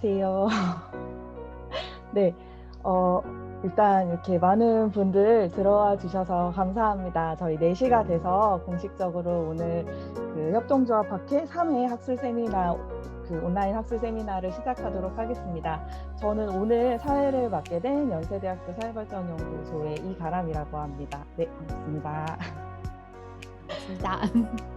안녕하세요. 네. 어 일단 이렇게 많은 분들 들어와 주셔서 감사합니다. 저희 4 시가 돼서 공식적으로 오늘 그 협동조합 학회 3회 학술 세미나 온라인 학술 세미나를 시작하도록 하겠습니다. 저는 오늘 사회를 맡게 된 연세대학교 사회발전연구소의 이가람이라고 합니다. 네, 반갑습니다. 반갑습니다.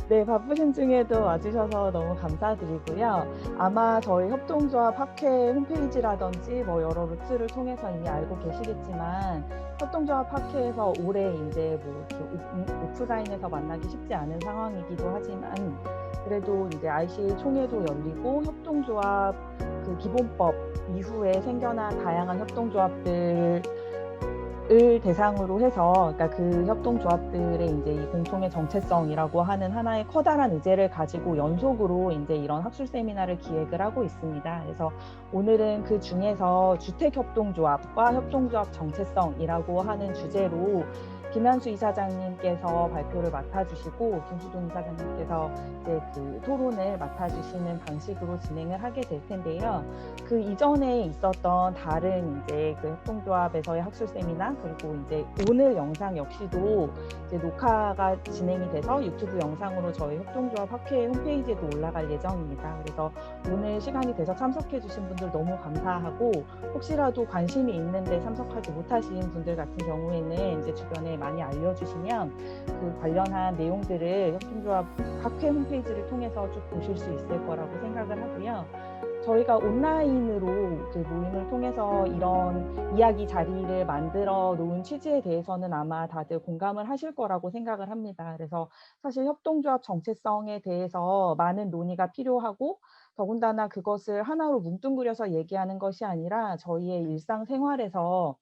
네, 바쁘신 중에도 와주셔서 너무 감사드리고요. 아마 저희 협동조합 학회 홈페이지라든지 뭐 여러 루트를 통해서 이미 알고 계시겠지만, 협동조합 학회에서 올해 이제 뭐 이렇게 오프라인에서 만나기 쉽지 않은 상황이기도 하지만, 그래도 이제 ICA 총회도 열리고 협동조합 그 기본법 이후에 생겨난 다양한 협동조합들 을 대상으로 해서, 그러니까 그 협동조합들의 이제 이 공통의 정체성이라고 하는 하나의 커다란 의제를 가지고 연속으로 이제 이런 학술 세미나를 기획을 하고 있습니다. 그래서 오늘은 그 중에서 주택협동조합과 협동조합 정체성이라고 하는 주제로 김한수 이사장님께서 발표를 맡아주시고 김수동 이사장님께서 이제 그 토론을 맡아주시는 방식으로 진행을 하게 될 텐데요. 그 이전에 있었던 다른 이제 그 협동조합에서의 학술 세미나, 그리고 이제 오늘 영상 역시도 이제 녹화가 진행이 돼서 유튜브 영상으로 저희 협동조합 학회 홈페이지에도 올라갈 예정입니다. 그래서 오늘 시간이 돼서 참석해 주신 분들 너무 감사하고, 혹시라도 관심이 있는데 참석하지 못하신 분들 같은 경우에는 이제 주변에 많이 알려주시면 그 관련한 내용들을 협동조합 학회 홈페이지를 통해서 쭉 보실 수 있을 거라고 생각을 하고요. 저희가 온라인으로 그 모임을 통해서 이런 이야기 자리를 만들어 놓은 취지에 대해서는 아마 다들 공감을 하실 거라고 생각을 합니다. 그래서 사실 협동조합 정체성에 대해서 많은 논의가 필요하고, 더군다나 그것을 하나로 뭉뚱그려서 얘기하는 것이 아니라 저희의 일상생활에서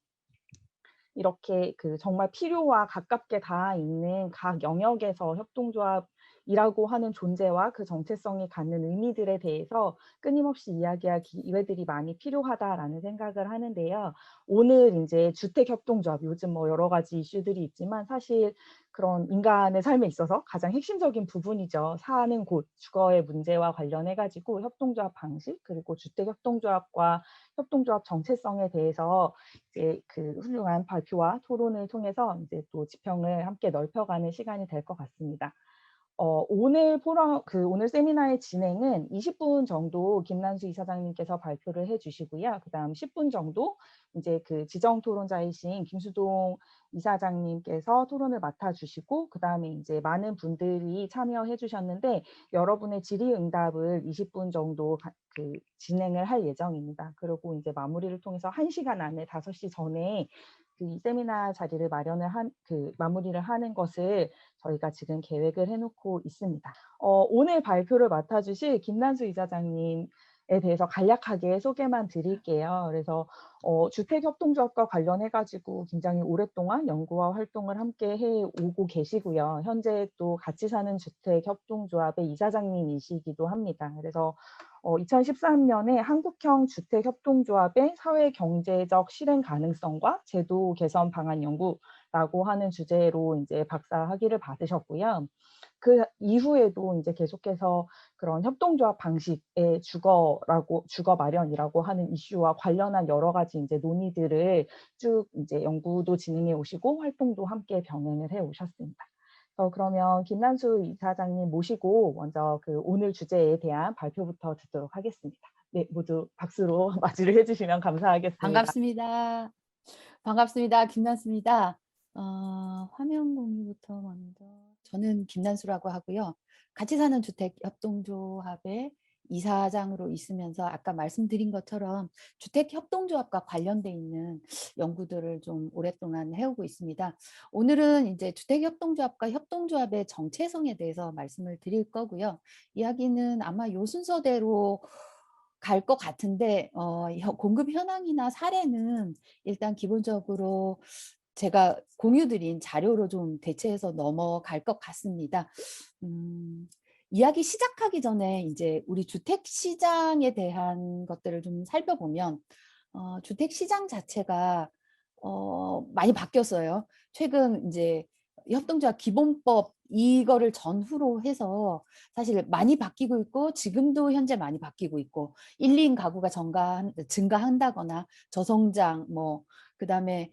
이렇게 그 정말 필요와 가깝게 닿아 있는 각 영역에서 협동조합이라고 하는 존재와 그 정체성이 갖는 의미들에 대해서 끊임없이 이야기할 기회들이 많이 필요하다라는 생각을 하는데요. 오늘 인제 주택협동조합, 요즘 뭐 여러 가지 이슈들이 있지만 사실 그런 인간의 삶에 있어서 가장 핵심적인 부분이죠. 사는 곳, 주거의 문제와 관련해 가지고 협동조합 방식, 그리고 주택협동조합과 협동조합 정체성에 대해서 이제 그 훌륭한 발표와 토론을 통해서 이제 또 지평을 함께 넓혀가는 시간이 될 것 같습니다. 오늘 세미나의 진행은 20분 정도 김난수 이사장님께서 발표를 해 주시고요. 그다음 10분 정도 이제 그 지정 토론자이신 김수동 이사장님께서 토론을 맡아 주시고, 그다음에 이제 많은 분들이 참여해 주셨는데 여러분의 질의응답을 20분 정도 진행을 할 예정입니다. 그리고 이제 마무리를 통해서 1 시간 안에 5시 전에 그 세미나 자리를 마무리를 하는 것을 저희가 지금 계획을 해 놓고 있습니다. 오늘 발표를 맡아 주실 김난수 이사장님에 대해서 간략하게 소개만 드릴게요. 그래서 주택협동조합과 관련해 가지고 굉장히 오랫동안 연구와 활동을 함께 해 오고 계시고요. 현재 또 같이 사는 주택협동조합의 이사장님이시기도 합니다. 그래서 2013년에 한국형 주택협동조합의 사회 경제적 실행 가능성과 제도 개선 방안 연구라고 하는 주제로 인제 박사 학위를 받으셨고요. 그 이후에도 인제 계속해서 그런 협동조합 방식의 주거 마련이라고 하는 이슈와 관련한 여러 가지 인제 논의들을 쭉 인제 연구도 진행해 오시고 활동도 함께 병행을 해 오셨습니다. 그러면 김난수 이사장님 모시고 먼저 그 오늘 주제에 대한 발표부터 듣도록 하겠습니다. 네, 모두 박수로 맞이를 해 주시면 감사하겠습니다. 반갑습니다. 반갑습니다. 김난수입니다. 화면 공유부터 먼저. 저는 김난수라고 하고요. 같이 사는 주택 협동조합의 이사장으로 있으면서 아까 말씀드린 것처럼 주택 협동조합과 관련돼 있는 연구들을 좀 오랫동안 해오고 있습니다. 오늘은 이제 주택 협동조합과 협동조합의 정체성에 대해서 말씀을 드릴 거고요. 이야기는 아마 요 순서대로 갈 것 같은데 공급 현황이나 사례는 일단 기본적으로 제가 공유 드린 자료로 좀 대체해서 넘어갈 것 같습니다. 음 이야기 시작하기 전에 이제 우리 주택 시장에 대한 것들을 좀 살펴보면 주택 시장 자체가 많이 바뀌었어요. 최근 이제 협동조합 기본법 이거를 전후로 해서 사실 많이 바뀌고 있고 지금도 현재 많이 바뀌고 있고 1-2인 가구가 증가한다거나 저성장 뭐 그다음에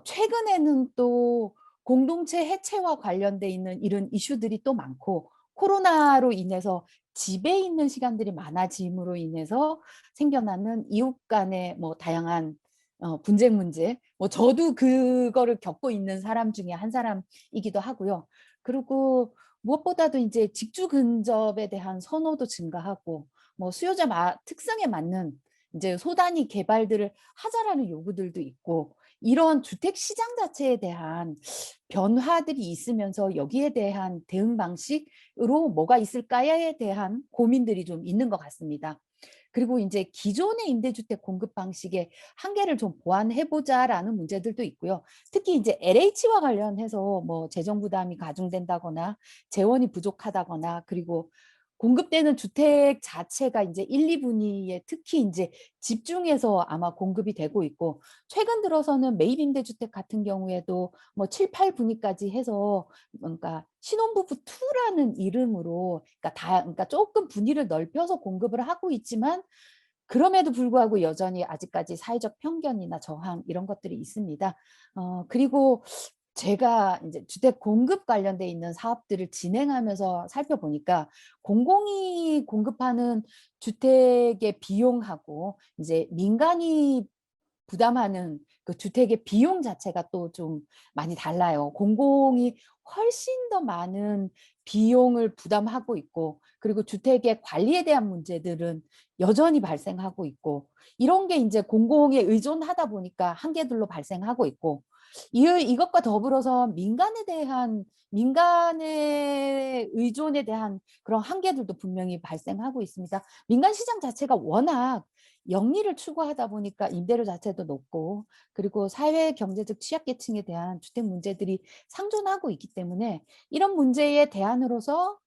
최근에는 또 공동체 해체와 관련돼 있는 이런 이슈들이 또 많고 코로나로 인해서 집에 있는 시간들이 많아짐으로 인해서 생겨나는 이웃 간의 뭐 다양한 분쟁 문제 뭐 저도 그거를 겪고 있는 사람 중에 한 사람이기도 하고요. 그리고 무엇보다도 인제 직주 근접에 대한 선호도 증가하고 뭐 수요자 특성에 맞는 인제 소단위 개발들을 하자라는 요구들도 있고 이런 주택 시장 자체에 대한 변화들이 있으면서 여기에 대한 대응 방식으로 뭐가 있을까에 대한 고민들이 좀 있는 것 같습니다. 그리고 인제 기존의 임대주택 공급 방식의 한계를 좀 보완해 보자라는 문제들도 있고요. 특히 인제 LH와 관련해서 뭐 재정 부담이 가중된다거나 재원이 부족하다거나 그리고 공급되는 주택 자체가 인제 1-2 분위에 특히 인제 집중해서 아마 공급이 되고 있고 최근 들어서는 매입 임대주택 같은 경우에도 뭐 7-8 분위까지 해서 그러니까 신혼부부 2라는 이름으로 그러니까 쪼끔 분위를 넓혀서 공급을 하고 있지만 그럼에도 불구하고 여전히 아직까지 사회적 편견이나 저항 이런 것들이 있습니다. 그리고 제가 인제 주택 공급 관련돼 있는 사업들을 진행하면서 살펴보니까 공공이 공급하는 주택의 비용하고 이제 민간이 부담하는 그 주택의 비용 자체가 또 좀 많이 달라요. 공공이 훨씬 더 많은 비용을 부담하고 있고 그리고 주택의 관리에 대한 문제들은 여전히 발생하고 있고 이런 게 인제 공공에 의존하다 보니까 한계들로 발생하고 있고 이것과 더불어서 민간의 의존에 대한 그런 한계들도 분명히 발생하고 있습니다. 민간 시장 자체가 워낙 영리를 추구하다 보니까 임대료 자체도 높고 그리고 사회 경제적 취약계층에 대한 주택 문제들이 상존하고 있기 때문에 이런 문제의 대안으로서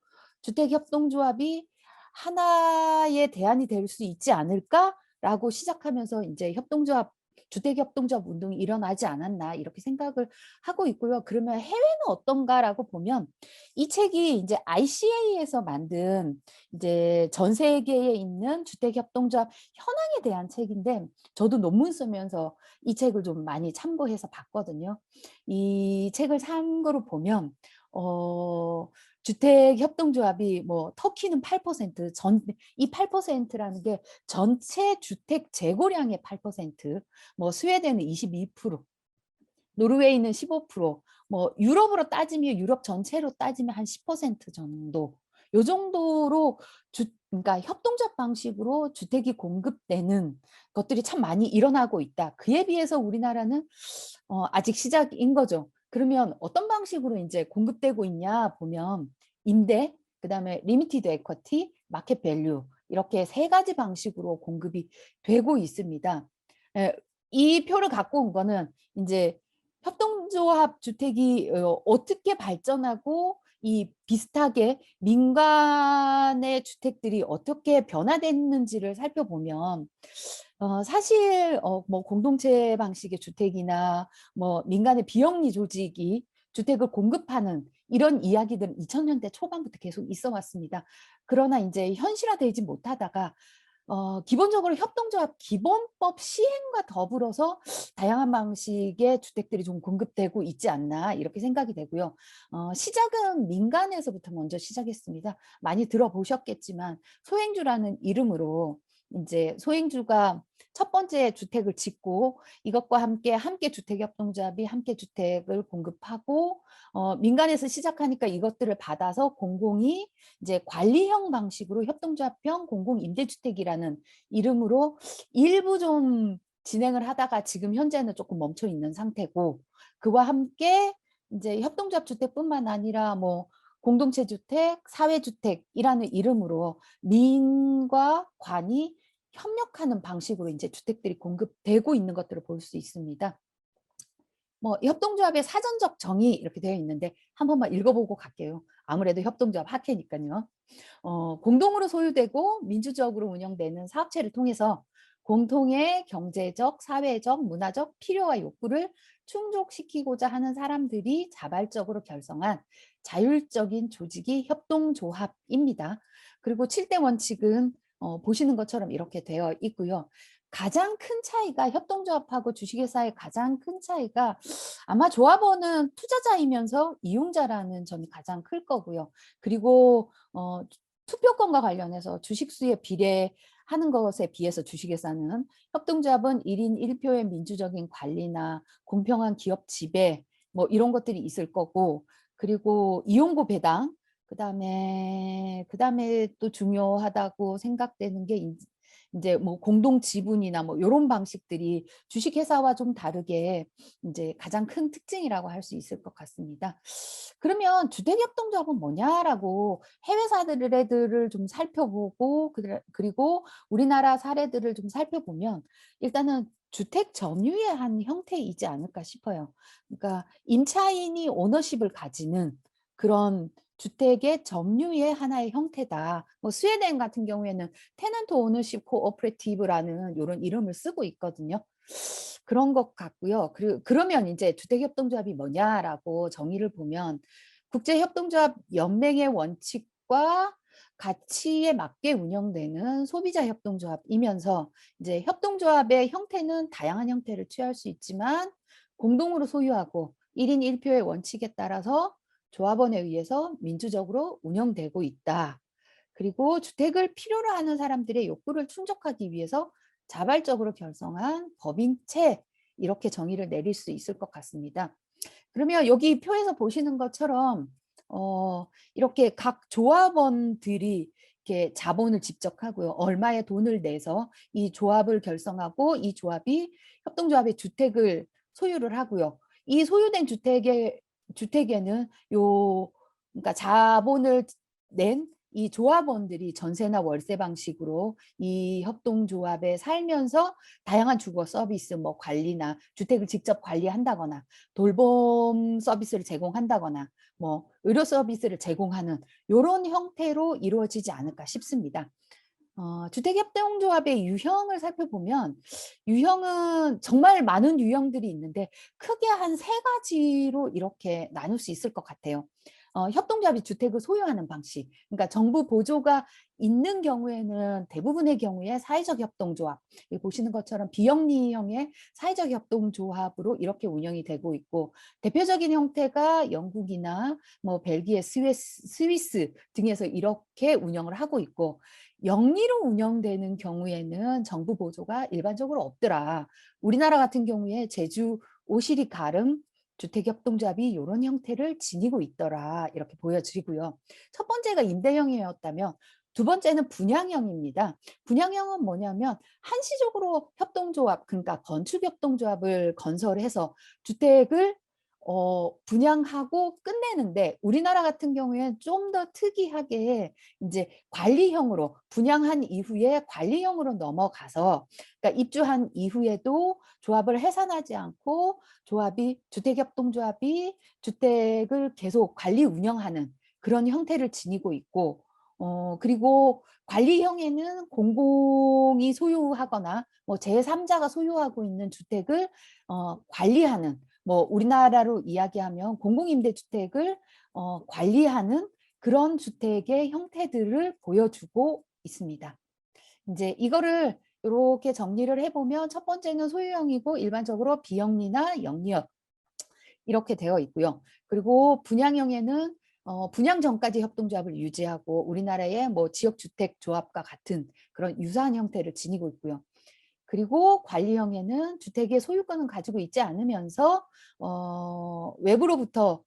주택협동조합이 '하나의 대안이 될 수 있지 않을까?'라고 시작하면서 인제 주택협동조합 운동이 일어나지 않았나 이렇게 생각을 하고 있고요. 그러면 '해외는 어떤가?'라고 보면 이 책이 인제 ICA에서 만든 이제 전 세계에 있는 주택협동조합 현황에 대한 책인데 저도 논문 쓰면서 이 책을 좀 많이 참고해서 봤거든요. 이 책을 참고로 보면 어 주택협동조합이 뭐 터키는 8% 이 8%라는 게 전체 주택 재고량의 8%, 뭐 스웨덴은 22%, 노르웨이는 15%, 유럽으로 따지면 유럽 전체로 따지면 한 10% 정도. 요 정도로 그러니까 협동조합 방식으로 주택이 공급되는 것들이 참 많이 일어나고 있다. 그에 비해서 우리나라는 아직 시작인 거죠. 그러면 어떤 방식으로 인제 공급되고 있냐 보면 임대, 그다음에 리미티드 에쿼티, 마켓 밸류 이렇게 3 가지 방식으로 공급이 되고 있습니다. 예. 이 표를 갖고 온 거는 인제 협동조합 주택이 어떻게 발전하고 이 비슷하게 민간의 주택들이 어떻게 변화됐는지를 살펴보면 사실 뭐 공동체 방식의 주택이나 뭐 민간의 비영리 조직이 주택을 공급하는 이런 이야기들은 2000 년대 초반부터 계속 있어 왔습니다. 그러나 인제 현실화되지 못하다가 기본적으로 협동조합 기본법 시행과 더불어서 다양한 방식의 주택들이 좀 공급되고 있지 않나 이렇게 생각이 되고요. 시작은 민간에서부터 먼저 시작했습니다. 많이 들어보셨겠지만 소행주라는 이름으로 인제 소행주가 첫 번째 주택을 짓고 이것과 함께 주택협동조합이 함께 주택을 공급하고 민간에서 시작하니까 이것들을 받아서 공공이 이제 관리형 방식으로 협동조합형 공공임대주택이라는 이름으로 일부 좀 진행을 하다가 지금 현재는 조금 멈춰 있는 상태고 그와 함께 인제 협동조합 주택뿐만 아니라 뭐 공동체 주택, 사회주택이라는 이름으로 민과 관이 협력하는 방식으로 인제 주택들이 공급되고 있는 것들을 볼 수 있습니다. 뭐 협동조합의 사전적 정의 이렇게 되어 있는데 한 번만 읽어보고 갈게요. 아무래도 협동조합 학회니깐요. 공동으로 소유되고 민주적으로 운영되는 사업체를 통해서 공통의 경제적, 사회적, 문화적 필요와 욕구를 충족시키고자 하는 사람들이 자발적으로 결성한 자율적인 조직이 협동조합입니다. 그리고 7대 원칙은 보시는 것처럼 이렇게 되어 있고요. 가장 큰 차이가 협동조합하고 주식회사의 가장 큰 차이가 아마 조합원은 투자자이면서 이용자라는 점이 가장 클 거고요. 그리고 투표권과 관련해서 주식수에 비례하는 것에 비해서 주식회사는 협동조합은 1인 1표의 민주적인 관리나 공평한 기업 지배 뭐 이런 것들이 있을 거고 그리고 이용고 배당 그다음에 또 중요하다고 생각되는 게 이제 뭐 공동 지분이나 뭐 요런 방식들이 주식회사와 좀 다르게 이제 가장 큰 특징이라고 할 수 있을 것 같습니다. 그러면 주택협동조합은 뭐냐라고 해외 사례들을 좀 살펴보고 그리고 우리나라 사례들을 좀 살펴보면 일단은 주택 점유의 한 형태이지 않을까 싶어요. 그러니까 임차인이 오너십을 가지는 그런 주택의 점유의 하나의 형태다. 뭐 스웨덴 같은 경우에는 테넌트 오너십 코오퍼레이티브라는 이런 이름을 쓰고 있거든요. 그런 것 같고요. 그러면 이제 주택협동조합이 뭐냐라고 정의를 보면 국제협동조합 연맹의 원칙과 가치에 맞게 운영되는 소비자협동조합이면서 이제 협동조합의 형태는 다양한 형태를 취할 수 있지만 공동으로 소유하고 1인 1표의 원칙에 따라서 조합원에 의해서 민주적으로 운영되고 있다. 그리고 주택을 필요로 하는 사람들의 욕구를 충족하기 위해서 자발적으로 결성한 법인체 이렇게 정의를 내릴 수 있을 것 같습니다. 그러면 여기 표에서 보시는 것처럼 이렇게 각 조합원들이 이렇게 자본을 직접 하고요. 얼마의 돈을 내서 이 조합을 결성하고 이 조합이 협동조합의 주택을 소유를 하고요. 이 소유된 주택에는 그러니까 자본을 낸 이 조합원들이 전세나 월세 방식으로 이 협동조합에 살면서 다양한 주거 서비스, 뭐 관리나 주택을 직접 관리한다거나 돌봄 서비스를 제공한다거나 뭐 의료 서비스를 제공하는 이런 형태로 이루어지지 않을까 싶습니다. 주택협동조합의 유형을 살펴보면 유형은 정말 많은 유형들이 있는데 크게 한 3가지로 이렇게 나눌 수 있을 것 같아요. 협동조합이 주택을 소유하는 방식, 그러니까 정부 보조가 있는 경우에는 대부분의 경우에 사회적 협동조합, 보시는 것처럼 비영리형의 사회적 협동조합으로 이렇게 운영이 되고 있고 대표적인 형태가 영국이나 뭐 벨기에, 스위스 등에서 이렇게 운영을 하고 있고 영리로 운영되는 경우에는 정부 보조가 일반적으로 없더라. 우리나라 같은 경우에 제주 오시리 가름 주택협동조합이 이런 형태를 지니고 있더라. 이렇게 보여드리고요. 첫 번째가 임대형이었다면 두 번째는 분양형입니다. 분양형은 뭐냐면 한시적으로 협동조합, 그러니까 건축협동조합을 건설해서 주택을 분양하고 끝내는데 우리나라 같은 경우에는 좀 더 특이하게 이제 관리형으로 분양한 이후에 관리형으로 넘어가서 그러니까 입주한 이후에도 조합을 해산하지 않고 주택협동조합이 주택을 계속 관리 운영하는 그런 형태를 지니고 있고 그리고 관리형에는 공공이 소유하거나 뭐 제3자가 소유하고 있는 주택을 관리하는 뭐 우리나라로 이야기하면 공공임대주택을 관리하는 그런 주택의 형태들을 보여주고 있습니다. 이제 이거를 이렇게 정리를 해보면 첫 번째는 소유형이고 일반적으로 비영리나 영리형 이렇게 되어 있고요. 그리고 분양형에는 분양 전까지 협동조합을 유지하고 우리나라의 뭐 지역주택조합과 같은 그런 유사한 형태를 지니고 있고요. 그리고 관리형에는 주택의 소유권은 가지고 있지 않으면서 외부로부터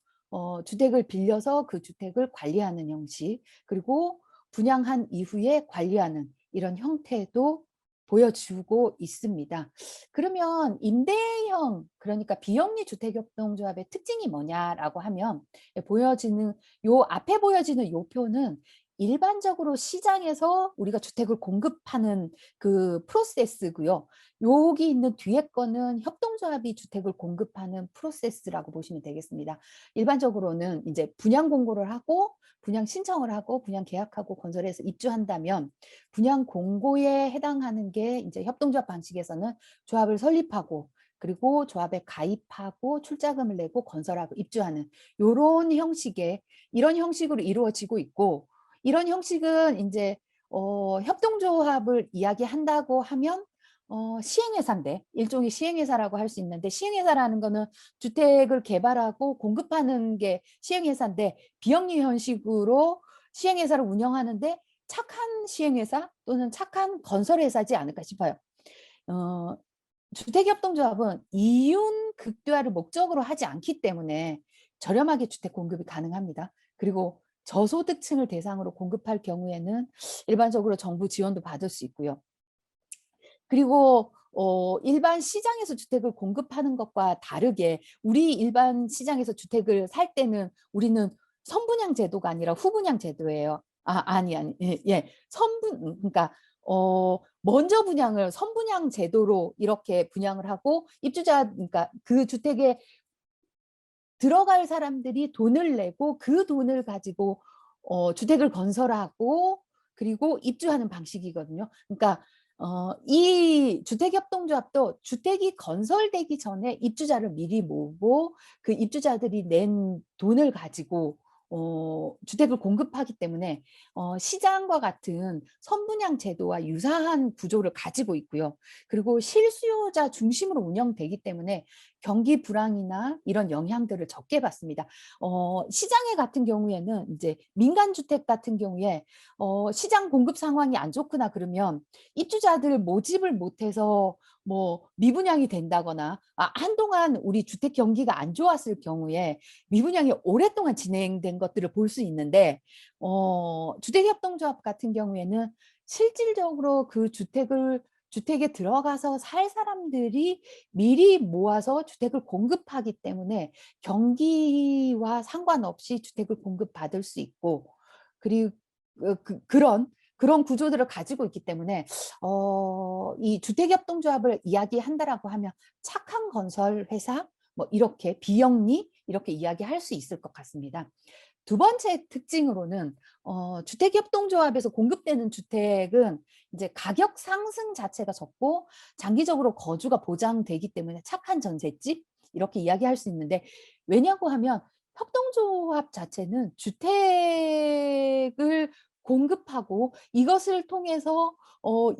주택을 빌려서 그 주택을 관리하는 형식 그리고 분양한 이후에 관리하는 이런 형태도 보여주고 있습니다. 그러면 임대형 그러니까 비영리 주택협동조합의 특징이 뭐냐라고 하면 보여지는 요 앞에 보여지는 요 표는 일반적으로 시장에서 우리가 주택을 공급하는 그 프로세스고요. 여기 있는 뒤에 거는 협동조합이 주택을 공급하는 프로세스라고 보시면 되겠습니다. 일반적으로는 이제 분양 공고를 하고 분양 신청을 하고 분양 계약하고 건설해서 입주한다면 분양 공고에 해당하는 게 이제 협동조합 방식에서는 조합을 설립하고 그리고 조합에 가입하고 출자금을 내고 건설하고 입주하는 요런 형식의 이런 형식으로 이루어지고 있고 이런 형식은 이제 협동조합을 이야기한다고 하면 시행회사인데 일종의 시행회사라고 할 수 있는데 시행회사라는 거는 주택을 개발하고 공급하는 게 시행회사인데 비영리 형식으로 시행회사를 운영하는데 착한 시행회사 또는 착한 건설회사지 않을까 싶어요. 주택협동조합은 이윤 극대화를 목적으로 하지 않기 때문에 저렴하게 주택 공급이 가능합니다. 그리고 저소득층을 대상으로 공급할 경우에는 일반적으로 정부 지원도 받을 수 있고요. 그리고 일반 시장에서 주택을 공급하는 것과 다르게 우리 일반 시장에서 주택을 살 때는 우리는 선분양 제도가 아니라 후분양 제도예요. 아니 예. 그러니까 먼저 분양을 선분양 제도로 이렇게 분양을 하고 입주자 그러니까 그 주택에 들어갈 사람들이 돈을 내고 그 돈을 가지고 주택을 건설하고 그리고 입주하는 방식이거든요. 그러니까 이 주택협동조합도 주택이 건설되기 전에 입주자를 미리 모으고 그 입주자들이 낸 돈을 가지고 주택을 공급하기 때문에 시장과 같은 선분양 제도와 유사한 구조를 가지고 있고요. 그리고 실수요자 중심으로 운영되기 때문에 경기 불황이나 이런 영향들을 적게 받습니다. 시장에 같은 경우에는 이제 민간주택 같은 경우에 시장 공급 상황이 안 좋거나 그러면 입주자들 모집을 못해서 뭐 미분양이 된다거나 한동안 우리 주택 경기가 안 좋았을 경우에 미분양이 오랫동안 진행된 것들을 볼 수 있는데 주택협동조합 같은 경우에는 실질적으로 그 주택에 들어가서 살 사람들이 미리 모아서 주택을 공급하기 때문에 경기와 상관없이 주택을 공급받을 수 있고 그리고 그런 구조들을 가지고 있기 때문에 이 주택협동조합을 이야기한다라고 하면 착한 건설 회사 뭐 이렇게 비영리 이렇게 이야기할 수 있을 것 같습니다. 두 번째 특징으로는 주택협동조합에서 공급되는 주택은 이제 가격 상승 자체가 적고 장기적으로 거주가 보장되기 때문에 착한 전셋집 이렇게 이야기할 수 있는데 왜냐고 하면 협동조합 자체는 주택을 공급하고 이것을 통해서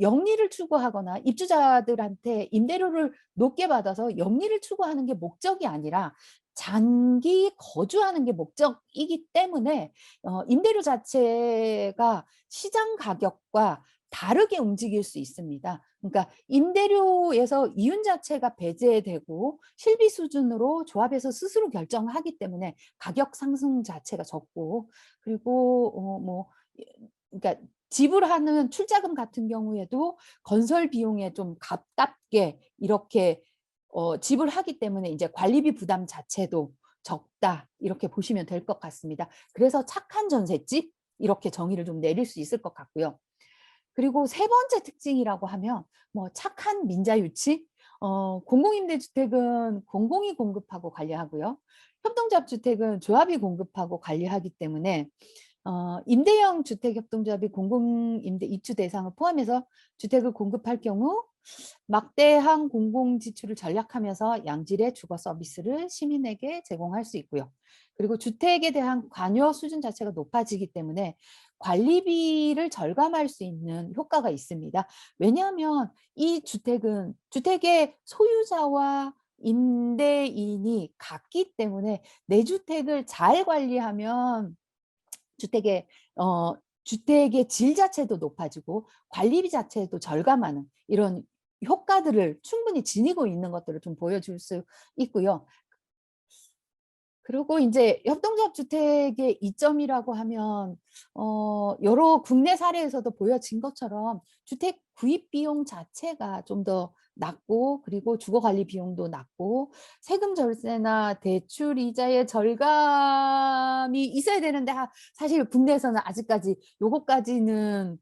영리를 추구하거나 입주자들한테 임대료를 높게 받아서 영리를 추구하는 게 목적이 아니라 장기 거주하는 게 목적이기 때문에 임대료 자체가 시장 가격과 다르게 움직일 수 있습니다. 그러니까 임대료에서 이윤 자체가 배제되고 실비 수준으로 조합에서 스스로 결정하기 때문에 가격 상승 자체가 적고 그리고 뭐 그러니까 지불하는 출자금 같은 경우에도 건설 비용에 좀 가깝게 이렇게 지불하기 때문에 이제 관리비 부담 자체도 적다 이렇게 보시면 될 것 같습니다. 그래서 착한 전셋집 이렇게 정의를 좀 내릴 수 있을 것 같고요. 그리고 세 번째 특징이라고 하면 뭐 착한 민자유치 공공임대주택은 공공이 공급하고 관리하고요. 협동조합주택은 조합이 공급하고 관리하기 때문에 임대형 주택협동조합이 공공임대 입주 대상을 포함해서 주택을 공급할 경우 막대한 공공지출을 전략하면서 양질의 주거 서비스를 시민에게 제공할 수 있고요. 그리고 주택에 대한 관여 수준 자체가 높아지기 때문에 관리비를 절감할 수 있는 효과가 있습니다. 왜냐하면 이 주택은 주택의 소유자와 임대인이 같기 때문에 내 주택을 잘 관리하면 주택의 주택의 질 자체도 높아지고 관리비 자체도 절감하는 이런 효과들을 충분히 지니고 있는 것들을 좀 보여줄 수 있고요. 그리고 이제 협동조합 주택의 이점이라고 하면 여러 국내 사례에서도 보여진 것처럼 주택 구입 비용 자체가 좀 더 낮고, 그리고 주거 관리 비용도 낮고, 세금 절세나 대출 이자의 절감이 있어야 되는데, 사실 국내에서는 아직까지 요것까지는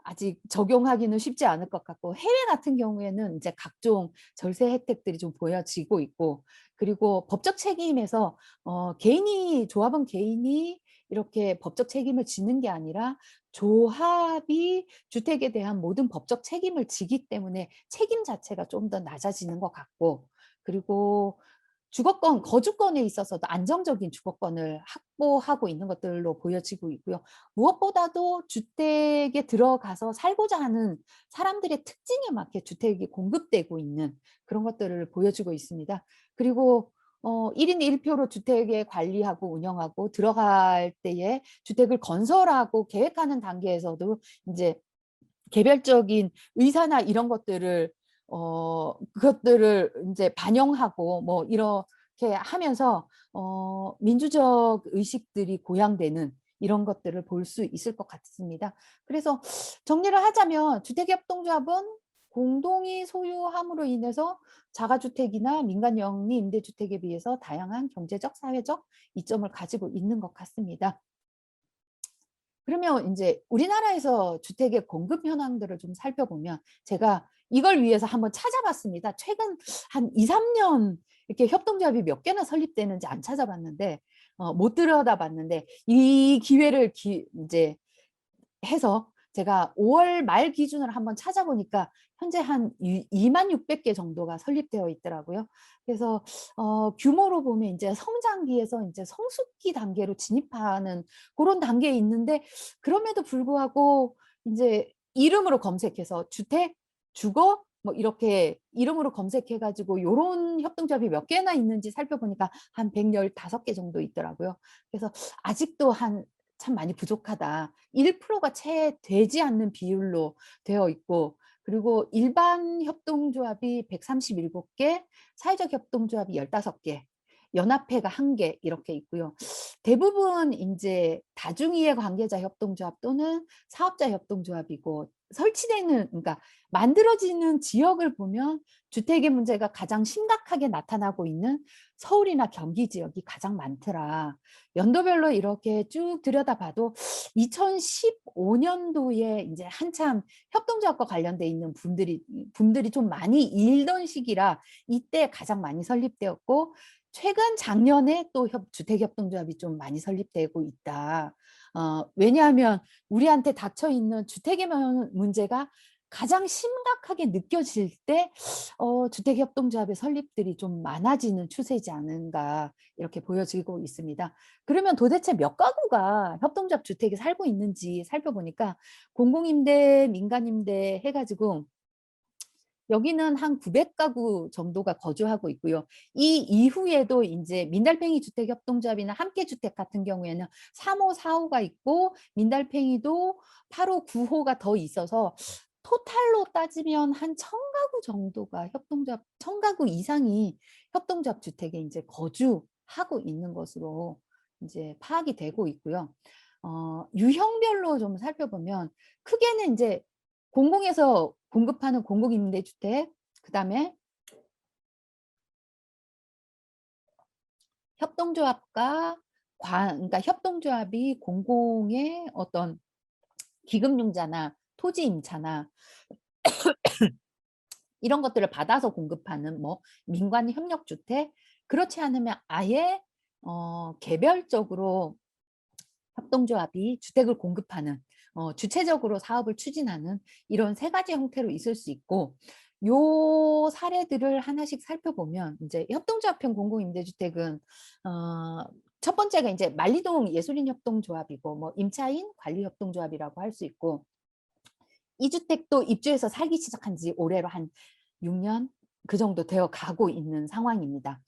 아직 적용하기는 쉽지 않을 것 같고, 해외 같은 경우에는 이제 각종 절세 혜택들이 좀 보여지고 있고, 그리고 법적 책임에서 조합원 개인이 이렇게 법적 책임을 지는 게 아니라 조합이 주택에 대한 모든 법적 책임을 지기 때문에 책임 자체가 좀 더 낮아지는 것 같고, 그리고 주거권, 거주권에 있어서도 안정적인 주거권을 확보하고 있는 것들로 보여지고 있고요. 무엇보다도 주택에 들어가서 살고자 하는 사람들의 특징에 맞게 주택이 공급되고 있는 그런 것들을 보여주고 있습니다. 그리고 1인 1표로 주택에 관리하고 운영하고, 들어갈 때에 주택을 건설하고 계획하는 단계에서도 이제 개별적인 의사나 이런 것들을 그것들을 이제 반영하고 뭐 이렇게 하면서 민주적 의식들이 고양되는 이런 것들을 볼 수 있을 것 같습니다. 그래서 정리를 하자면, 주택협동조합은 공동이 소유함으로 인해서 자가주택이나 민간영리 임대주택에 비해서 다양한 경제적, 사회적 이점을 가지고 있는 것 같습니다. 그러면 이제 우리나라에서 주택의 공급 현황들을 좀 살펴보면, 제가 이걸 위해서 한번 찾아봤습니다. 최근 한 2~3년 이렇게 협동조합이 몇 개나 설립되는지 안 찾아봤는데, 못 들여다봤는데, 이 기회를 이제 해서 제가 5월 말 기준으로 한번 찾아보니까 현재 한 26,000개 정도가 설립되어 있더라고요. 그래서 규모로 보면 이제 성장기에서 이제 성숙기 단계로 진입하는 그런 단계에 있는데, 그럼에도 불구하고 이제 이름으로 검색해서 주택, 주거 뭐 이렇게 이름으로 검색해 가지고 요런 협동조합이 몇 개나 있는지 살펴보니까 한 115개 정도 있더라고요. 그래서 아직도 참 많이 부족하다. 1%가 채 되지 않는 비율로 되어 있고, 그리고 일반 협동조합이 137개, 사회적 협동조합이 15개, 연합회가 1개 이렇게 있고요. 대부분 이제 다중이해 관계자 협동조합 또는 사업자 협동조합이고, 설치되는, 그러니까 만들어지는 지역을 보면 주택의 문제가 가장 심각하게 나타나고 있는 서울이나 경기 지역이 가장 많더라. 연도별로 이렇게 쭉 들여다봐도 2015년도에 이제 한참 협동조합과 관련돼 있는 분들이 좀 많이 일던 시기라 이때 가장 많이 설립되었고, 최근 작년에 또 주택협동조합이 좀 많이 설립되고 있다. 왜냐하면 우리한테 닥쳐 있는 주택의 문제가 가장 심각하게 느껴질 때 주택협동조합의 설립들이 좀 많아지는 추세지 않은가, 이렇게 보여지고 있습니다. 그러면 도대체 몇 가구가 협동조합 주택에 살고 있는지 살펴보니까, 공공임대, 민간임대 해가지고 여기는 한 900가구 정도가 거주하고 있고요. 이 이후에도 이제 민달팽이 주택협동조합이나 함께주택 같은 경우에는 3호, 4호가 있고, 민달팽이도 8호, 9호가 더 있어서 토탈로 따지면 한 1,000가구 정도가 협동조합, 1,000가구 이상이 협동조합 주택에 이제 거주하고 있는 것으로 이제 파악이 되고 있고요. 유형별로 좀 살펴보면, 크게는 이제 공공에서 공급하는 공공임대주택, 그다음에 협동조합과 그러니까 협동조합이 공공의 어떤 기금융자나 토지 임차나 이런 것들을 받아서 공급하는 뭐 민관 협력주택, 그렇지 않으면 아예 개별적으로 협동조합이 주택을 공급하는, 주체적으로 사업을 추진하는 이런 세 가지 형태로 있을 수 있고, 요 사례들을 하나씩 살펴보면, 이제 협동조합형 공공임대주택은 첫 번째가 이제 만리동 예술인협동조합이고, 뭐 임차인 관리협동조합이라고 할 수 있고, 이 주택도 입주해서 살기 시작한 지 올해로 한 6년 그 정도 되어 가고 있는 상황입니다.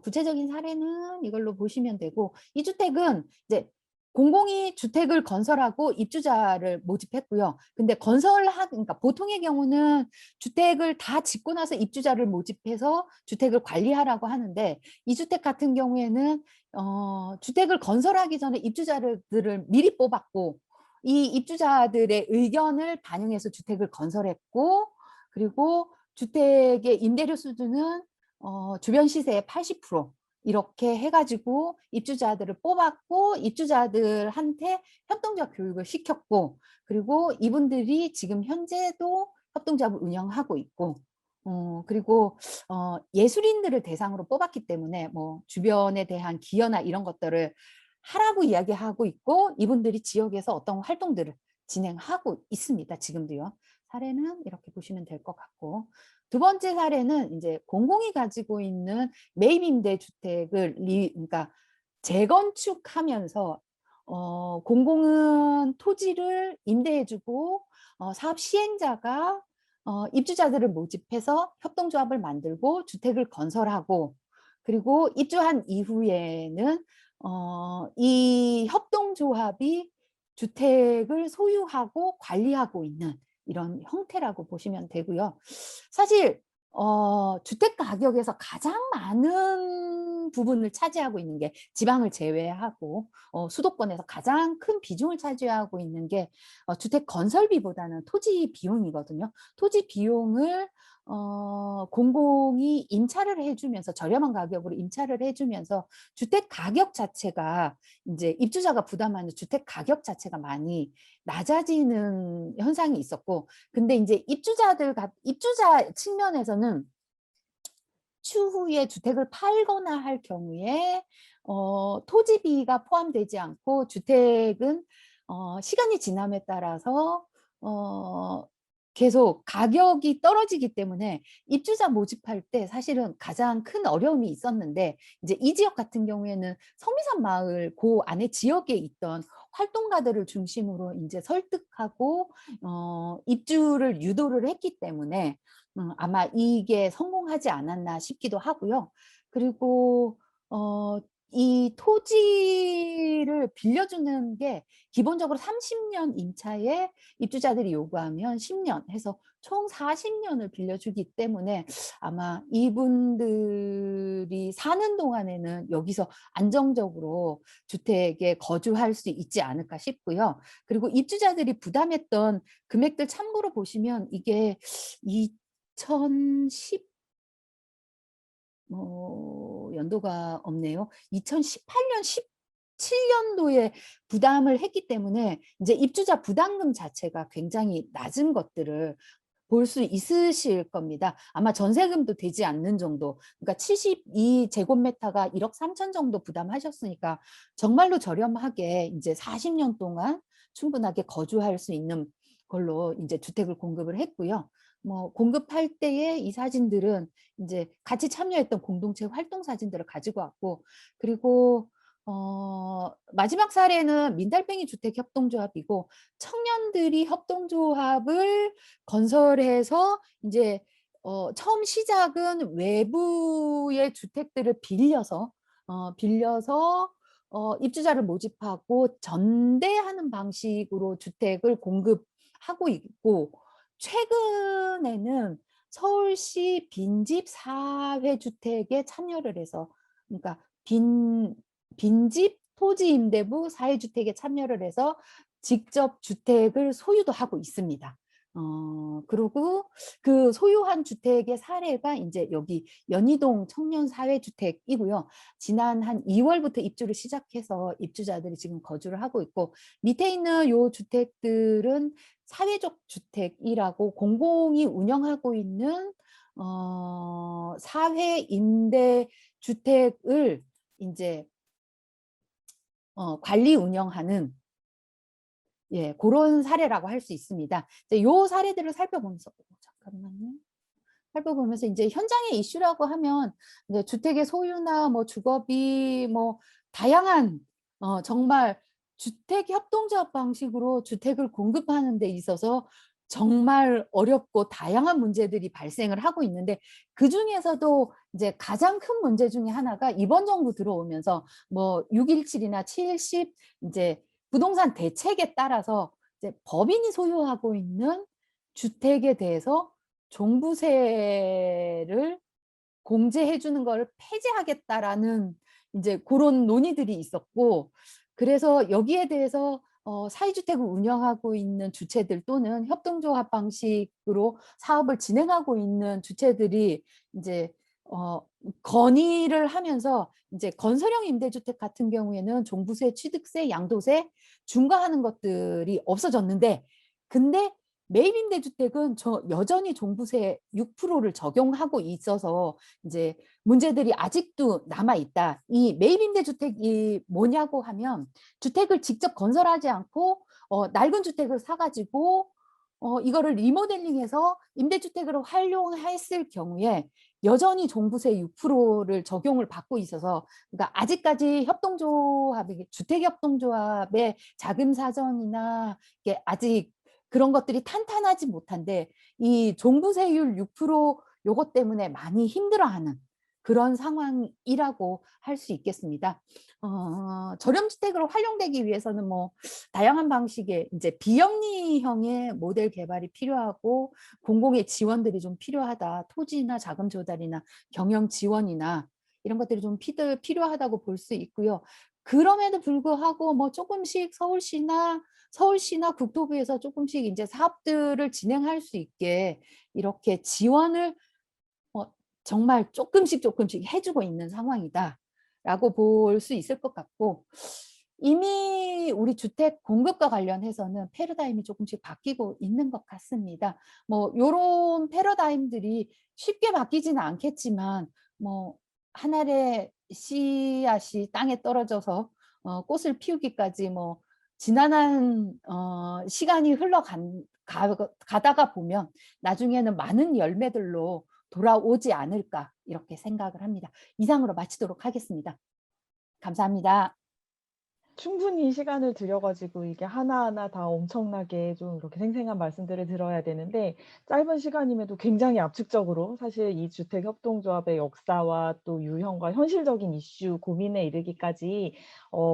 구체적인 사례는 이걸로 보시면 되고, 이 주택은 이제 공공이 주택을 건설하고 입주자를 모집했고요. 근데 그러니까 보통의 경우는 주택을 다 짓고 나서 입주자를 모집해서 주택을 관리하라고 하는데, 이 주택 같은 경우에는 주택을 건설하기 전에 입주자들을 미리 뽑았고, 이 입주자들의 의견을 반영해서 주택을 건설했고, 그리고 주택의 임대료 수준은 주변 시세의 80% 이렇게 해 가지고 입주자들을 뽑았고 입주자들한테 협동조합 교육을 시켰고 그리고 이분들이 지금 현재도 협동조합을 운영하고 있고 그리고 예술인들을 대상으로 뽑았기 때문에 뭐 주변에 대한 기여나 이런 것들을 하라고 이야기하고 있고 이분들이 지역에서 어떤 활동들을 진행하고 있습니다. 지금도요. 사례는 이렇게 보시면 될 것 같고 두 번째 사례는 이제 공공이 가지고 있는 매입 임대 주택을 그러니까 재건축하면서 공공은 토지를 임대해 주고 사업 시행자가 입주자들을 모집해서 협동조합을 만들고 주택을 건설하고 그리고 입주한 이후에는 이 협동조합이 주택을 소유하고 관리하고 있는 이런 형태라고 보시면 되고요. 사실 주택 가격에서 가장 많은 부분을 차지하고 있는 게 지방을 제외하고 수도권에서 가장 큰 비중을 차지하고 있는 게 주택 건설비보다는 토지 비용이거든요. 토지 비용을 공공이 임차를 해주면서 저렴한 가격으로 임차를 해주면서 주택 가격 자체가 이제 입주자가 부담하는 주택 가격 자체가 많이 낮아지는 현상이 있었고 근데 이제 입주자 측면에서는 추후에 주택을 팔거나 할 경우에 토지비가 포함되지 않고 주택은 시간이 지남에 따라서 계속 가격이 떨어지기 때문에 입주자 모집할 때 사실은 가장 큰 어려움이 있었는데 이제 이 지역 같은 경우에는 성미산 마을 그 안에 지역에 있던 활동가들을 중심으로 이제 설득하고 입주를 유도를 했기 때문에 아마 이게 성공하지 않았나 싶기도 하고요. 그리고 이 토지를 빌려주는 게 기본적으로 30년 임차에 입주자들이 요구하면 10년 해서 총 40년을 빌려주기 때문에 아마 이분들이 사는 동안에는 여기서 안정적으로 주택에 거주할 수 있지 않을까 싶고요. 그리고 입주자들이 부담했던 금액들 참고로 보시면 이게 2010 연도가 없네요. 2018년, 17년도에 부담을 했기 때문에 이제 입주자 부담금 자체가 굉장히 낮은 것들을 볼 수 있으실 겁니다. 아마 전세금도 되지 않는 정도. 그러니까 72제곱미터가 1억 3천 정도 부담하셨으니까 정말로 저렴하게 이제 40년 동안 충분하게 거주할 수 있는 걸로 이제 주택을 공급을 했고요. 뭐 공급할 때에 이 사진들은 이제 같이 참여했던 공동체 활동 사진들을 가지고 왔고 그리고 마지막 사례는 민달팽이 주택협동조합이고 청년들이 협동조합을 건설해서 이제 처음 시작은 외부의 주택들을 빌려서 입주자를 모집하고 전대하는 방식으로 주택을 공급하고 있고 최근에는 서울시 빈집 사회주택에 참여를 해서 그러니까 빈집 토지임대부 사회주택에 참여를 해서 직접 주택을 소유도 하고 있습니다. 그리고 그 소유한 주택의 사례가 이제 여기 연희동 청년사회주택이고요. 지난 한 2월부터 입주를 시작해서 입주자들이 지금 거주를 하고 있고 밑에 있는 요 주택들은 사회적 주택이라고 공공이 운영하고 있는 사회 임대 주택을 이제 관리 운영하는 그런 사례라고 할 수 있습니다. 이제 요 사례들을 살펴보면서 잠깐만요. 살펴보면서 이제 현장의 이슈라고 하면 이제 주택의 소유나 뭐 주거비 뭐 다양한 정말 주택 협동조합 방식으로 주택을 공급하는 데 있어서 정말 어렵고 다양한 문제들이 발생을 하고 있는데 그중에서도 이제 가장 큰 문제 중에 하나가 이번 정부 들어오면서 뭐 617이나 70 이제 부동산 대책에 따라서 이제 법인이 소유하고 있는 주택에 대해서 종부세를 공제해 주는 거를 폐지하겠다라는 이제 그런 논의들이 있었고 그래서 여기에 대해서 사회주택을 운영하고 있는 주체들 또는 협동조합 방식으로 사업을 진행하고 있는 주체들이 이제 어 건의를 하면서 이제 건설형 임대주택 같은 경우에는 종부세, 취득세, 양도세 중과하는 것들이 없어졌는데, 근데 매입 임대주택은 여전히 종부세 6%를 적용하고 있어서 이제 문제들이 아직도 남아 있다. 이 매입 임대주택이 뭐냐고 하면, 주택을 직접 건설하지 않고 낡은 주택을 사 가지고 이거를 리모델링해서 임대주택으로 활용했을 경우에 여전히 종부세 6%를 적용을 받고 있어서, 그러니까 아직까지 협동조합이 주택협동조합의 자금 사정이나 이게 아직 그런 것들이 탄탄하지 못한데, 이 종부세율 6% 요것 때문에 많이 힘들어하는 그런 상황이라고 할 수 있겠습니다. 저렴주택으로 활용되기 위해서는 뭐 다양한 방식의 이제 비영리형의 모델 개발이 필요하고 공공의 지원들이 좀 필요하다. 토지나 자금 조달이나 경영 지원이나 이런 것들이 좀 필요하다고 볼 수 있고요. 그럼에도 불구하고 뭐 조금씩 서울시나 국토부에서 조금씩 이제 사업들을 진행할 수 있게 이렇게 지원을 어 정말 조금씩 해 주고 있는 상황이다라고 볼 수 있을 것 같고, 이미 우리 주택 공급과 관련해서는 패러다임이 조금씩 바뀌고 있는 것 같습니다. 뭐 요런 패러다임들이 쉽게 바뀌지는 않겠지만, 뭐 한 알의 씨앗이 땅에 떨어져서 꽃을 피우기까지 뭐 지난한 시간이 가다가 보면 나중에는 많은 열매들로 돌아오지 않을까, 이렇게 생각을 합니다. 이상으로 마치도록 하겠습니다. 감사합니다. 충분히 시간을 들여 가지고 이게 하나하나 다 엄청나게 좀 이렇게 생생한 말씀들을 들어야 되는데, 짧은 시간임에도 굉장히 압축적으로 사실 이 주택 협동조합의 역사와 또 유형과 현실적인 이슈 고민에 이르기까지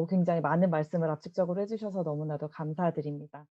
굉장히 많은 말씀을 압축적으로 해 주셔서 너무나도 감사드립니다.